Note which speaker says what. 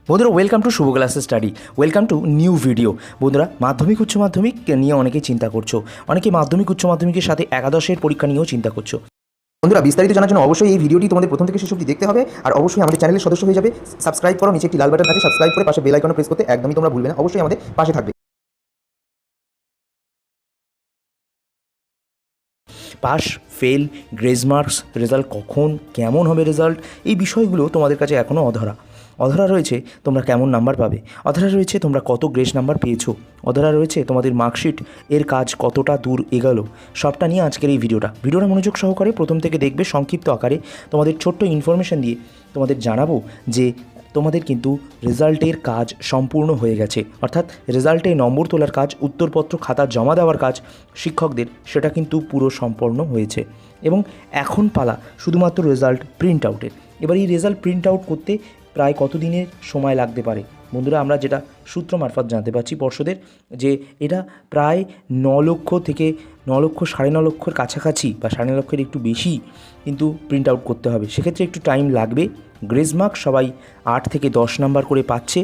Speaker 1: বন্ধুরা welcome to Shubho class study, welcome to new video. বন্ধুরা মাধ্যমিক উচ্চ মাধ্যমিক নিয়ে অনেকেই চিন্তা করছো, অনেকে মাধ্যমিক উচ্চ মাধ্যমিকের সাথে একাদশের পরীক্ষা নিয়েও চিন্তা করছো।
Speaker 2: বন্ধুরা বিস্তারিত জানার জন্য অবশ্যই এই ভিডিওটি তোমাদের প্রথম থেকে শেষ অবধি দেখতে হবে। আর অবশ্যই আমাদের চ্যানেলের সদস্য হয়ে যাবে। সাবস্ক্রাইব করো, নিচে একটি লাল বাটন আছে, সাবস্ক্রাইব করে পাশে বেল আইকনে প্রেস করতে একদমই তোমরা ভুলবে না। অবশ্যই আমাদের পাশে থাকবে।
Speaker 1: Pass, fail, grace marks, result কখন, কেমন হবে রেজাল্ট, এই বিষয়গুলো তোমাদের কাছে এখনও অধরা রয়েছে। তোমরা কেমন নাম্বার পাবে, অধরা রয়েছে তোমরা কত গ্রেস নাম্বার পেয়েছো, অধরা রয়েছে তোমাদের মার্কশিট এর কাজ কতটা দূর এগোলো। সবটা নিয়ে আজকের এই ভিডিওটা মনোযোগ সহকারে প্রথম থেকে দেখবে। সংক্ষিপ্ত আকারে তোমাদের ছোট্ট ইনফরমেশান দিয়ে তোমাদের জানাবো যে তোমাদের কিন্তু রেজাল্টের কাজ সম্পূর্ণ হয়ে গেছে, অর্থাৎ রেজাল্টে নম্বর তোলার কাজ, উত্তরপত্র খাতা জমা দেওয়ার কাজ শিক্ষকদের, সেটা কিন্তু পুরো সম্পন্ন হয়েছে এবং এখন পালা শুধুমাত্র রেজাল্ট প্রিন্ট আউটের। এবার এই রেজাল্ট প্রিন্ট আউট করতে প্রায় কত দিনের সময় লাগতে পারে বন্ধুরা, আমরা যেটা সূত্র মারফত জানতে পারছি পর্ষদের, যে এটা প্রায় 9 লক্ষ থেকে 9 লক্ষ 9.5 লক্ষের কাছাকাছি বা 9.5 লক্ষের একটু বেশি কিন্তু প্রিন্ট আউট করতে হবে। সেক্ষেত্রে একটু টাইম লাগবে। গ্রেজ মার্ক সবাই 8 থেকে 10 নাম্বার করে পাচ্ছে।